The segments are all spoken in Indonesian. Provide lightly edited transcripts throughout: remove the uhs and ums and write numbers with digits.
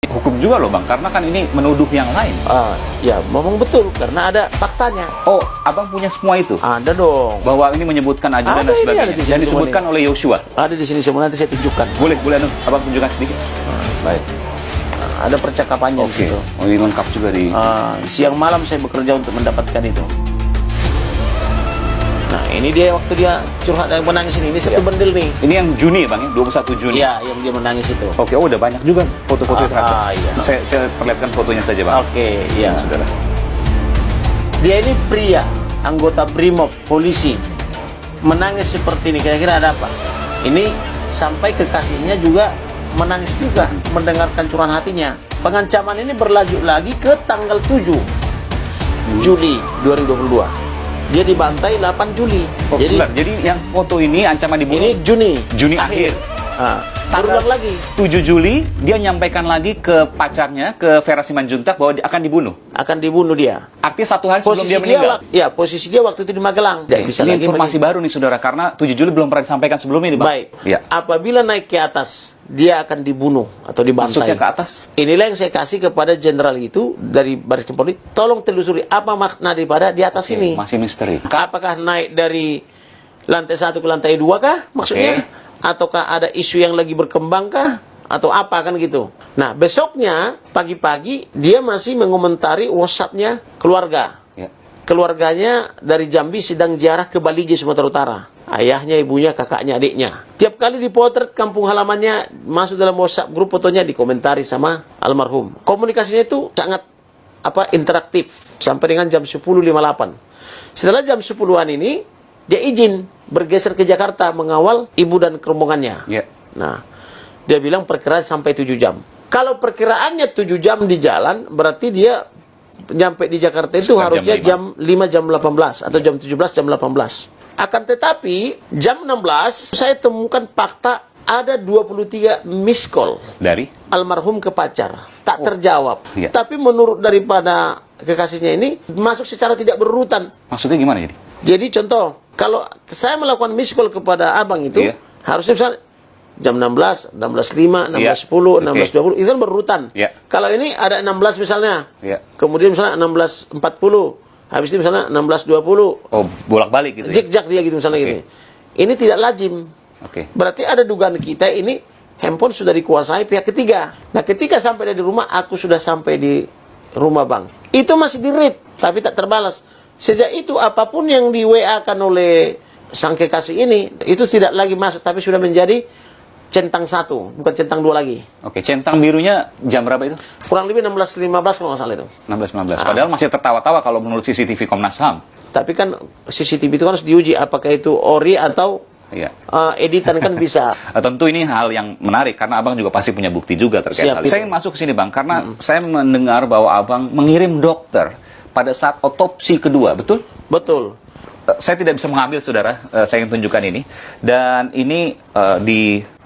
hukum juga loh Bang, karena kan ini menuduh yang lain. Ya, memang betul karena ada faktanya. Oh, Abang punya semua itu? Ada dong. Bahwa ini menyebutkan ajudan dan sebagainya. Dan disebutkan oleh Yosua. Ada di sini semua, nanti saya tunjukkan. Boleh Abang tunjukkan sedikit. Baik. Ada percakapannya di situ. Oh, ini lengkap juga di. Siang malam saya bekerja untuk mendapatkan itu. Nah, ini dia waktu dia curhat dan menangis ini satu bendel nih. Ini yang Juni ya Bang ya, 21 Juni. Iya, yang dia menangis itu. Oke, udah banyak juga foto-foto itu. Iya. Saya perlihatkan fotonya saja Bang. Oke, iya. Saudara. Dia ini pria, anggota BRIMOB, polisi. Menangis seperti ini, kira-kira ada apa? Ini sampai kekasihnya juga menangis juga mendengarkan curahan hatinya. Pengancaman ini berlanjut lagi ke tanggal 7 Juli 2022. Dia dibantai 8 Juli. Jadi yang foto ini ancaman dibunuh. Ini Juni akhir. Berulang lagi 7 Juli dia nyampaikan lagi ke pacarnya, ke Vera Simanjuntak bahwa dia akan dibunuh. Akan dibunuh dia. Artinya 1 hari sebelum dia meninggal. Posisi dia waktu itu di Magelang. Bisa ini lagi informasi baru nih saudara, karena 7 Juli belum pernah disampaikan sebelumnya nih Bang. Baik. Ya. Apabila naik ke atas, dia akan dibunuh atau dibantai. Maksudnya ke atas? Inilah yang saya kasih kepada jenderal itu dari Baris Krim Polri. Tolong telusuri apa makna daripada di atas ini. Masih misteri. Apakah naik dari lantai 1 ke lantai 2 kah maksudnya? Ataukah ada isu yang lagi berkembang kah? Atau apa kan gitu. Nah, besoknya pagi-pagi dia masih mengomentari WhatsApp-nya keluarga. Keluarganya dari Jambi sedang ziarah ke Balije, Sumatera Utara. Ayahnya, ibunya, kakaknya, adiknya. Tiap kali dipotret kampung halamannya, masuk dalam WhatsApp grup fotonya, dikomentari sama almarhum. Komunikasinya itu sangat interaktif sampai dengan jam 10.58. Setelah jam 10-an ini, dia izin bergeser ke Jakarta mengawal ibu dan rombongannya. Nah, dia bilang perkiraan sampai 7 jam. Kalau perkiraannya 7 jam di jalan, berarti dia nyampe di Jakarta itu harusnya jam 5 jam 18 atau jam 17 jam 18. Akan tetapi jam 16 saya temukan fakta ada 23 miss call dari almarhum ke pacar, tak terjawab. Tapi menurut daripada kekasihnya ini masuk secara tidak berurutan. Maksudnya gimana jadi? Jadi contoh, kalau saya melakukan miss call kepada abang itu harusnya misalnya jam 16, 16.05, 16.10, 16.20 itu kan berurutan. Kalau ini ada 16 misalnya, kemudian misalnya 16.40, habis itu misalnya 16.20. Oh, bolak-balik gitu. Zigzag dia gitu misalnya gitu. Ini tidak lazim. Berarti ada dugaan kita ini handphone sudah dikuasai pihak ketiga. Nah, ketika sampai dari rumah, aku sudah sampai di rumah bang. Itu masih di-read, tapi tak terbalas. Sejak itu apapun yang di WA-kan oleh sang kekasih ini, itu tidak lagi masuk, tapi sudah menjadi centang 1, bukan centang 2 lagi. Centang birunya jam berapa itu? Kurang lebih 16.15 kalau nggak salah itu. 16.15. Padahal masih tertawa-tawa kalau menurut CCTV Komnas HAM. Tapi kan CCTV itu harus diuji apakah itu ori atau editan kan bisa. Tentu ini hal yang menarik karena abang juga pasti punya bukti juga terkait hal ini. Saya masuk ke sini bang karena saya mendengar bahwa abang mengirim dokter pada saat otopsi kedua, betul? Betul. Saya tidak bisa mengambil, saudara. Saya ingin tunjukkan ini. Dan ini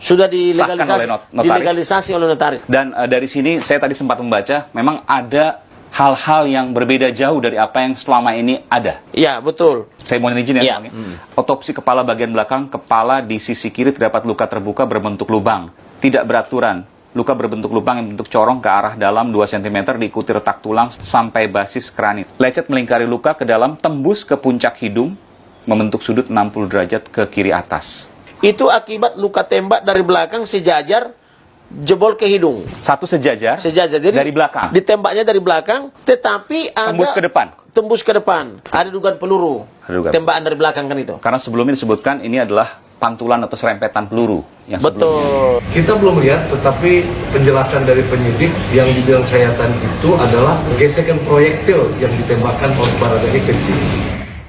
sudah dilegalisasi oleh notaris. Dan dari sini saya tadi sempat membaca, memang ada hal-hal yang berbeda jauh dari apa yang selama ini ada. Iya, betul. Saya mohon izin ya, Bang. Otopsi kepala bagian belakang, kepala di sisi kiri terdapat luka terbuka berbentuk lubang. Tidak beraturan. Luka berbentuk lubang yang bentuk corong ke arah dalam 2 cm diikuti retak tulang sampai basis kranit. Lecet melingkari luka ke dalam, tembus ke puncak hidung, membentuk sudut 60 derajat ke kiri atas. Itu akibat luka tembak dari belakang sejajar jebol ke hidung. Satu sejajar? Sejajar. Jadi dari belakang? Ditembaknya dari belakang, tetapi ada... Tembus ke depan? Tembus ke depan. Ada dugaan peluru. Tembakan dari belakang kan itu. Karena sebelumnya disebutkan ini adalah pantulan atau serempetan peluru yang sebelumnya. Kita belum lihat, tetapi penjelasan dari penyidik yang dibilang sayatan itu adalah gesekan proyektil yang ditembakkan oleh Baradae kecil.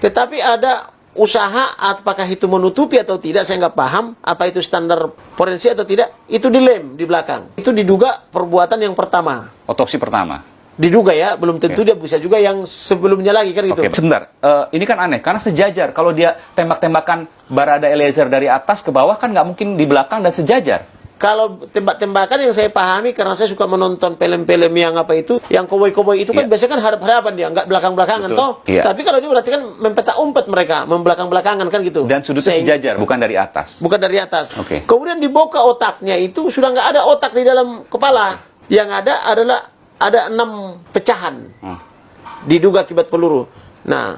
Tetapi ada usaha, apakah itu menutupi atau tidak, saya nggak paham. Apa itu standar forensik atau tidak, itu dilem di belakang. Itu diduga perbuatan yang pertama. Otopsi pertama. Diduga ya, belum tentu dia bisa juga yang sebelumnya lagi kan gitu. Sebentar, ini kan aneh, karena sejajar. Kalau dia tembak-tembakan Barada Eliezer dari atas ke bawah kan nggak mungkin di belakang dan sejajar. Kalau tembak-tembakan yang saya pahami, karena saya suka menonton film-film yang apa itu, yang koboi-koboi itu kan biasanya kan hadap-hadapan dia, nggak belakang-belakangan toh. Tapi kalau dia berarti kan mempetak umpet mereka, membelakang-belakangan kan gitu. Dan sudutnya sejajar, bukan dari atas. Bukan dari atas. Kemudian dibuka otaknya itu sudah nggak ada otak di dalam kepala. Yang ada adalah ada 6 pecahan. Diduga akibat peluru. Nah,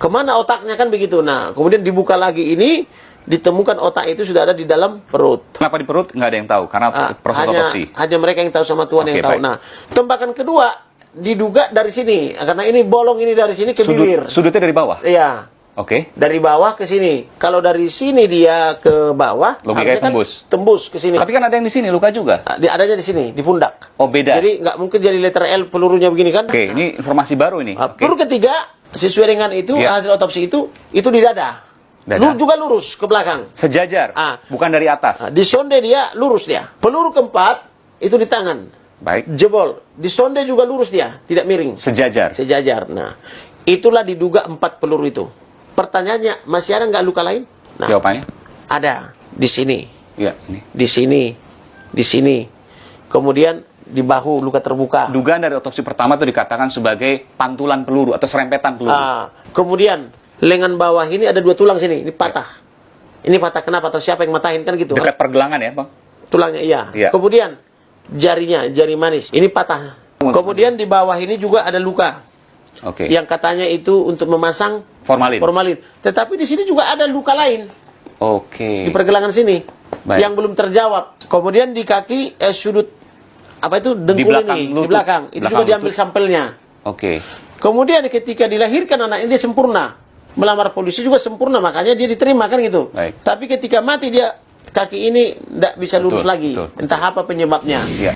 kemana otaknya kan begitu. Nah, kemudian dibuka lagi ini, ditemukan otak itu sudah ada di dalam perut. Kenapa di perut? Nggak ada yang tahu, karena proses otopsi. Hanya mereka yang tahu sama Tuhan yang tahu. Baik. Nah, tembakan kedua diduga dari sini, karena ini bolong ini dari sini ke bibir. Sudutnya dari bawah? Iya. Oke. Dari bawah ke sini. Kalau dari sini dia ke bawah, logikanya kan tembus ke sini. Tapi kan ada yang di sini, luka juga. Adanya di sini, di pundak. Oh, beda. Jadi nggak mungkin jadi letter L pelurunya begini kan? Oke, ini informasi baru ini. Peluru ketiga, sesuai dengan itu, hasil otopsi itu di dada. Juga lurus ke belakang. Sejajar, bukan dari atas. Di sonde dia lurus dia. Peluru keempat itu di tangan. Baik. Jebol. Di sonde juga lurus dia, tidak miring. Sejajar. Nah, itulah diduga 4 peluru itu. Pertanyaannya, masih ada nggak luka lain? Nah, jawabannya? Ada. Di sini. Iya, ini. Di sini. Di sini. Kemudian di bahu luka terbuka. Dugaan dari otopsi pertama itu dikatakan sebagai pantulan peluru atau serempetan peluru. Kemudian lengan bawah ini ada 2 tulang sini, ini patah. Ini patah kenapa? Atau siapa yang matahin kan gitu? Dekat pergelangan ya, Bang? Tulangnya iya. Kemudian jarinya, jari manis, ini patah. Kemudian di bawah ini juga ada luka. Oke. Yang katanya itu untuk memasang formalin. Tetapi di sini juga ada luka lain. Oke. Di pergelangan sini. Baik. Yang belum terjawab. Kemudian di kaki sudut apa itu dengkul ini di belakang. Itu juga diambil sampelnya. Oke. Kemudian ketika dilahirkan anak ini dia sempurna. Melamar polisi juga sempurna, makanya dia diterima kan gitu. Baik. Tapi ketika mati dia kaki ini tidak bisa lurus lagi. Entah apa penyebabnya. Iya.